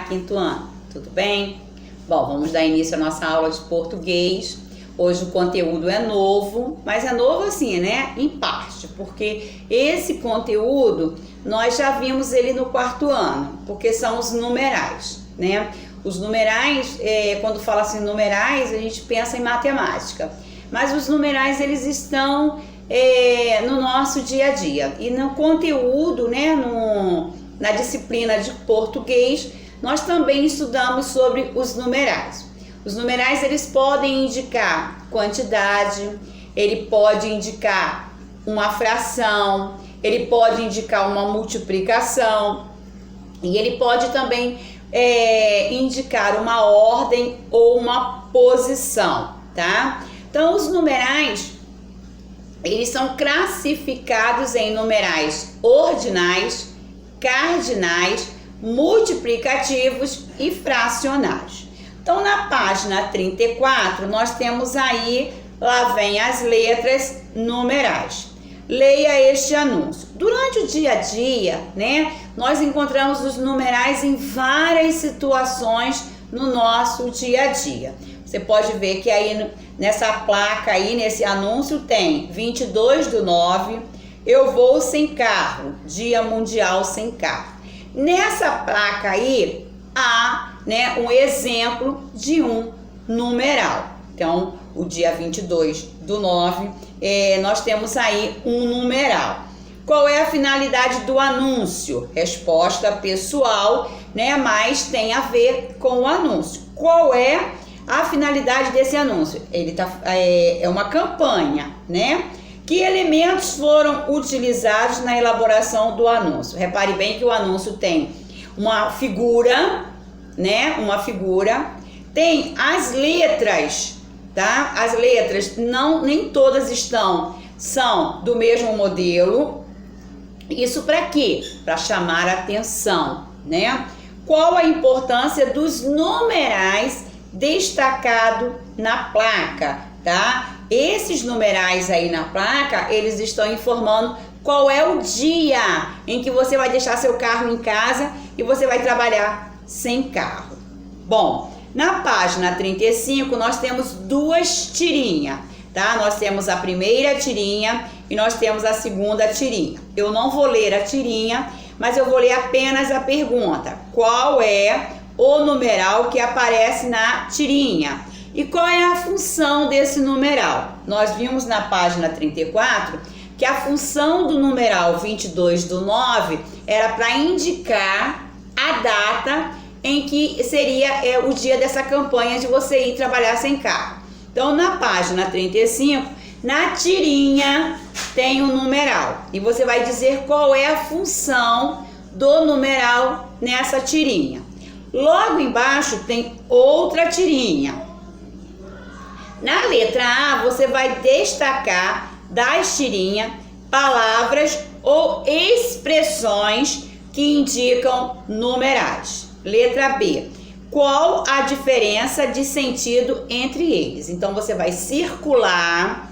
quinto ano, tudo bem? Bom, vamos dar início à nossa aula de português. Hoje o conteúdo é novo, mas é novo assim, né? Em parte, porque esse conteúdo nós já vimos ele no quarto ano, porque são os numerais, né? Os numerais, quando fala assim numerais, a gente pensa em matemática, mas os numerais eles estão no nosso dia a dia e no conteúdo, né? Na disciplina de português, nós também estudamos sobre os numerais. Os numerais eles podem indicar quantidade, ele pode indicar uma fração, ele pode indicar uma multiplicação e ele pode também indicar uma ordem ou uma posição, tá? Então os numerais eles são classificados em numerais ordinais, cardinais, multiplicativos e fracionários. Então, na página 34, nós temos aí, lá vem as letras numerais. Leia este anúncio. Durante o dia a dia, né, nós encontramos os numerais em várias situações no nosso dia a dia. Você pode ver que aí nessa placa aí, nesse anúncio, tem 22/9, eu vou sem carro, Dia Mundial Sem Carro. Nessa placa aí, há, né, um exemplo de um numeral. Então, o dia 22/9, nós temos aí um numeral. Qual é a finalidade do anúncio? Resposta pessoal, né, mas tem a ver com o anúncio. Qual é a finalidade desse anúncio? Ele é uma campanha, né? Que elementos foram utilizados na elaboração do anúncio? Repare bem que o anúncio tem uma figura, né? Uma figura, tem as letras, tá? As letras nem todas são do mesmo modelo. Isso para quê? Para chamar a atenção, né? Qual a importância dos numerais destacado na placa, tá? Esses numerais aí na placa, eles estão informando qual é o dia em que você vai deixar seu carro em casa e você vai trabalhar sem carro. Bom, na página 35 nós temos duas tirinhas, tá? Nós temos a primeira tirinha e nós temos a segunda tirinha. Eu não vou ler a tirinha, mas eu vou ler apenas a pergunta. Qual é o numeral que aparece na tirinha? E qual é a função desse numeral? Nós vimos na página 34 que a função do numeral 22/9 era para indicar a data em que seria o dia dessa campanha de você ir trabalhar sem carro. Então, na página 35, na tirinha tem um numeral e você vai dizer qual é a função do numeral nessa tirinha. Logo embaixo tem outra tirinha. Na letra A, você vai destacar das tirinhas palavras ou expressões que indicam numerais. Letra B. Qual a diferença de sentido entre eles? Então, você vai circular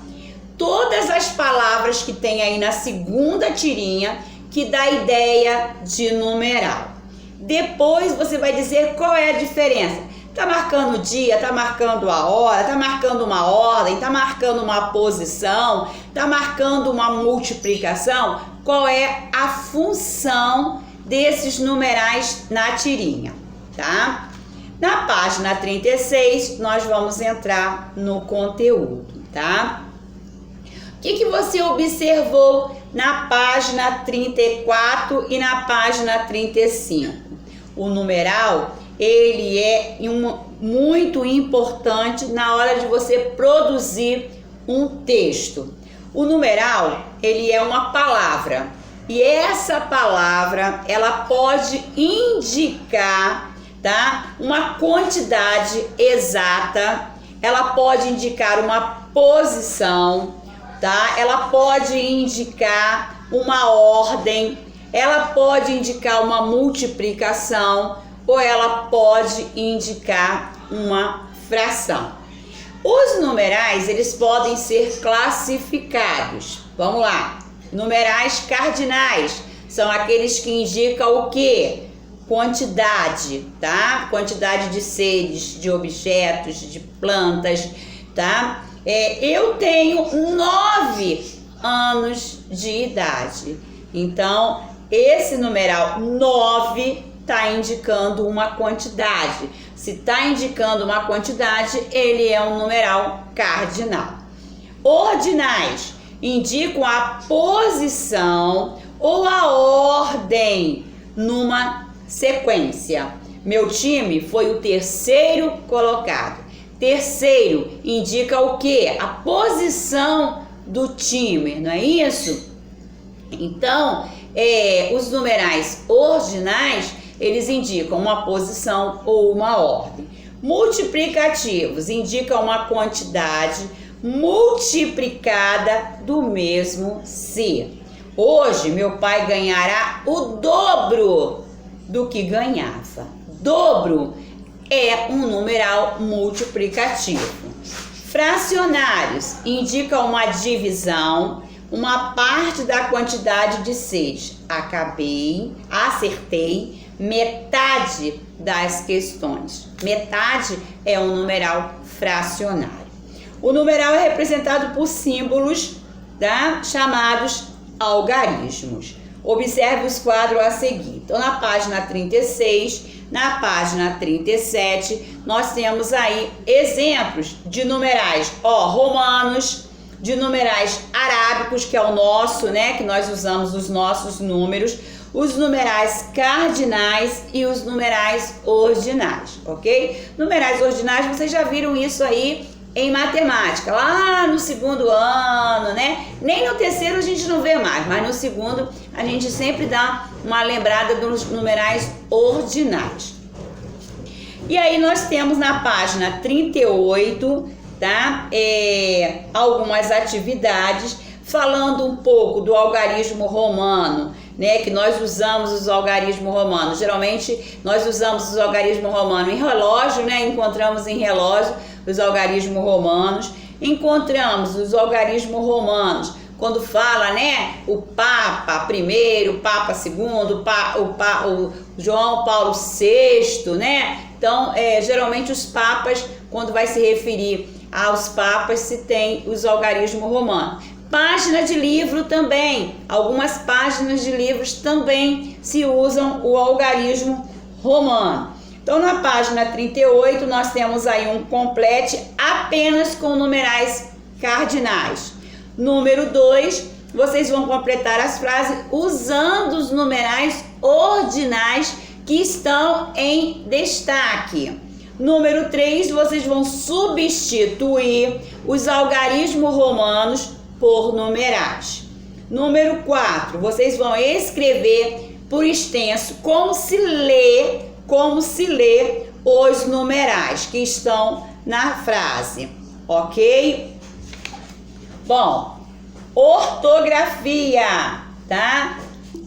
todas as palavras que tem aí na segunda tirinha que dá ideia de numeral. Depois, você vai dizer qual é a diferença. Tá marcando o dia, tá marcando a hora, tá marcando uma ordem, tá marcando uma posição, tá marcando uma multiplicação. Qual é a função desses numerais na tirinha, tá? Na página 36, nós vamos entrar no conteúdo, tá? O que você observou na página 34 e na página 35? O numeral, ele é muito importante na hora de você produzir um texto. O numeral, ele é uma palavra e essa palavra, ela pode indicar, tá, uma quantidade exata, ela pode indicar uma posição, tá? Ela pode indicar uma ordem, ela pode indicar uma multiplicação ou ela pode indicar uma fração. Os numerais, eles podem ser classificados. Vamos lá. Numerais cardinais são aqueles que indicam o quê? quantidade, tá? Quantidade de seres, de objetos, de plantas, tá? Eu tenho 9 anos de idade. Então, esse numeral 9 está indicando uma quantidade. Se está indicando uma quantidade, ele é um numeral cardinal. Ordinais indicam a posição ou a ordem numa sequência. Meu time foi o terceiro colocado. Terceiro indica o quê? A posição do time, não é isso? Então, os numerais ordinais, eles indicam uma posição ou uma ordem. Multiplicativos indicam uma quantidade multiplicada do mesmo ser. Hoje, meu pai ganhará o dobro do que ganhava. Dobro é um numeral multiplicativo. Fracionários indicam uma divisão, uma parte da quantidade de seres. Acertei metade das questões. Metade é um numeral fracionário. O numeral é representado por símbolos, tá? Chamados algarismos. Observe os quadros a seguir. Então, na página 36, na página 37, nós temos aí exemplos de numerais romanos, de numerais arábicos, que é o nosso, né? Que nós usamos os nossos números, os numerais cardinais e os numerais ordinais, ok? Numerais ordinais, vocês já viram isso aí em matemática, lá no segundo ano, né? Nem no terceiro a gente não vê mais, mas no segundo a gente sempre dá uma lembrada dos numerais ordinais. E aí nós temos na página 38, tá? Algumas atividades falando um pouco do algarismo romano, né? Que nós usamos os algarismos romanos. Geralmente nós usamos os algarismos romanos em relógio, né? Encontramos em relógio os algarismos romanos. Encontramos os algarismos romanos quando fala, né? O Papa I, o Papa II, o João Paulo VI, né? Então, geralmente os papas, quando vai se referir aos papas, se tem os algarismos romanos. Página de livro também, algumas páginas de livros também se usam o algarismo romano. Então, na página 38, nós temos aí um complete apenas com numerais cardinais. Número 2, vocês vão completar as frases usando os numerais ordinais que estão em destaque. Número 3, vocês vão substituir os algarismos romanos por numerais. Número 4, vocês vão escrever por extenso como se lê os numerais que estão na frase, ok? Bom, ortografia, tá?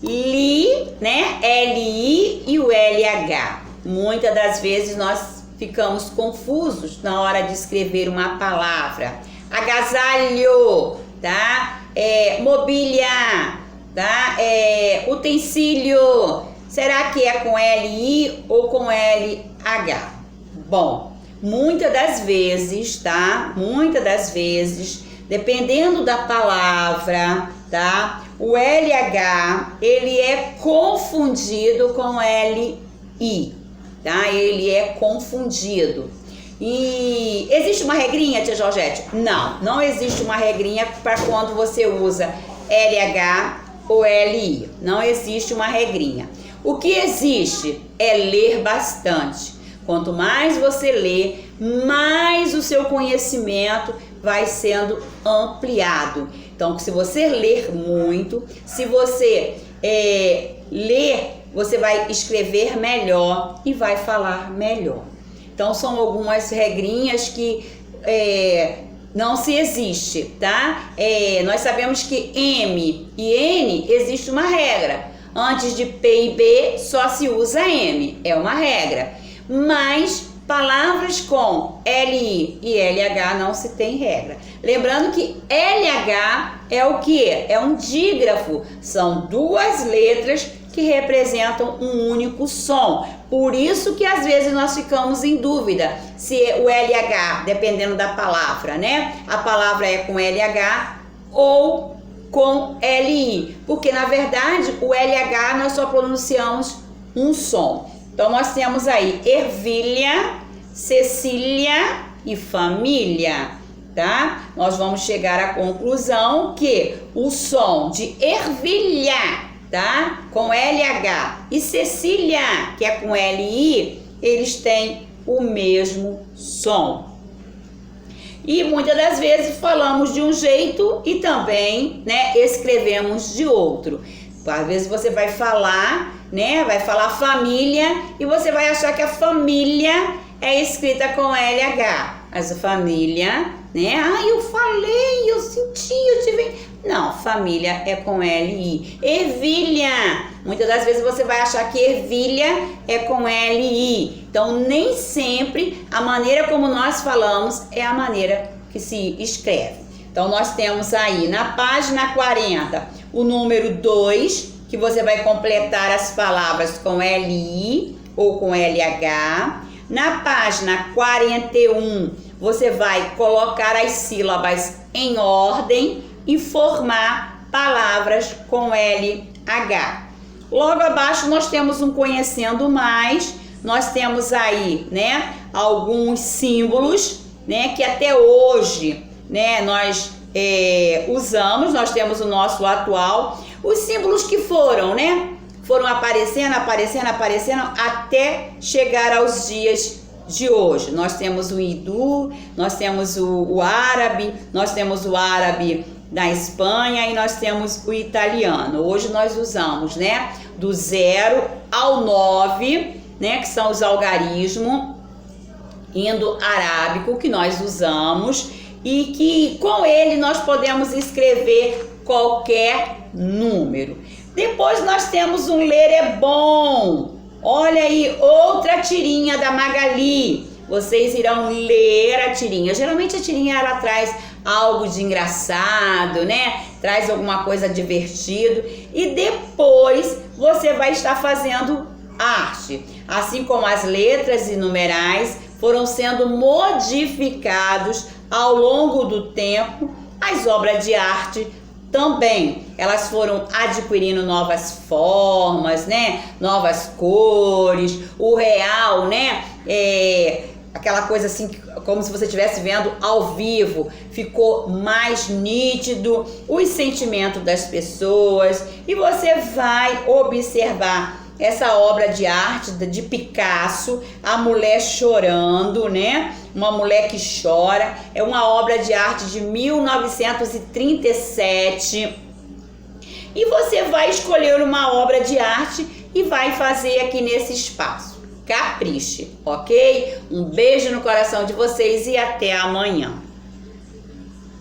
Li, né? L-I e o L-H. Muitas das vezes nós ficamos confusos na hora de escrever uma palavra. Agasalho, tá? Mobília, tá? Utensílio. Será que é com L-I ou com L-H? Bom, muitas das vezes, tá? Muitas das vezes, dependendo da palavra, tá? O LH, ele é confundido com LI, tá? Ele é confundido. E existe uma regrinha, tia Georgette? Não, não existe uma regrinha para quando você usa LH ou LI. Não existe uma regrinha. O que existe é ler bastante. Quanto mais você lê, mais o seu conhecimento vai sendo ampliado. Então, se você ler muito, se você ler, você vai escrever melhor e vai falar melhor. Então, são algumas regrinhas que não se existe, tá? Nós sabemos que M e N existe uma regra. Antes de P e B, só se usa M. É uma regra. Mas palavras com LI e LH não se tem regra. Lembrando que LH é o quê? É um dígrafo. São duas letras que que representam um único som. Por isso que às vezes nós ficamos em dúvida se o LH, dependendo da palavra, né? A palavra é com LH ou com LI, porque na verdade o LH nós só pronunciamos um som. Então nós temos aí ervilha, Cecília e família, tá? Nós vamos chegar à conclusão que o som de ervilha, tá? Com LH e Cecília, que é com LI, eles têm o mesmo som. E muitas das vezes falamos de um jeito e também, né, escrevemos de outro. Às vezes você vai falar, né, vai falar família e você vai achar que a família é escrita com LH. Mas a família, né, eu falei, eu senti, eu tive... Não, família é com LI. Ervilha, muitas das vezes você vai achar que ervilha é com LI. Então, nem sempre a maneira como nós falamos é a maneira que se escreve. Então, nós temos aí na página 40 o número 2, que você vai completar as palavras com LI ou com LH. Na página 41, você vai colocar as sílabas em ordem e formar palavras com LH. Logo abaixo nós temos um conhecendo mais, nós temos aí, né, alguns símbolos, né, que até hoje, né, nós usamos, nós temos o nosso atual, os símbolos que foram, né, foram aparecendo até chegar aos dias de hoje. Nós temos o hindu, nós temos o árabe, nós temos o árabe da Espanha e nós temos o italiano. Hoje nós usamos, né, do 0 ao 9, né, que são os algarismos indo-arábico que nós usamos e que com ele nós podemos escrever qualquer número. Depois nós temos um ler é bom. Olha aí, outra tirinha da Magali. Vocês irão ler a tirinha. Geralmente a tirinha ela traz algo de engraçado, né? Traz alguma coisa divertido. E depois você vai estar fazendo arte. Assim como as letras e numerais foram sendo modificados ao longo do tempo, as obras de arte também, elas foram adquirindo novas formas, né? Novas cores, o real, né? Aquela coisa assim, como se você estivesse vendo ao vivo, ficou mais nítido os sentimentos das pessoas e você vai observar essa obra de arte de Picasso, A Mulher Chorando, né? Uma mulher que chora, é uma obra de arte de 1937. E você vai escolher uma obra de arte e vai fazer aqui nesse espaço. Capriche, ok? Um beijo no coração de vocês e até amanhã.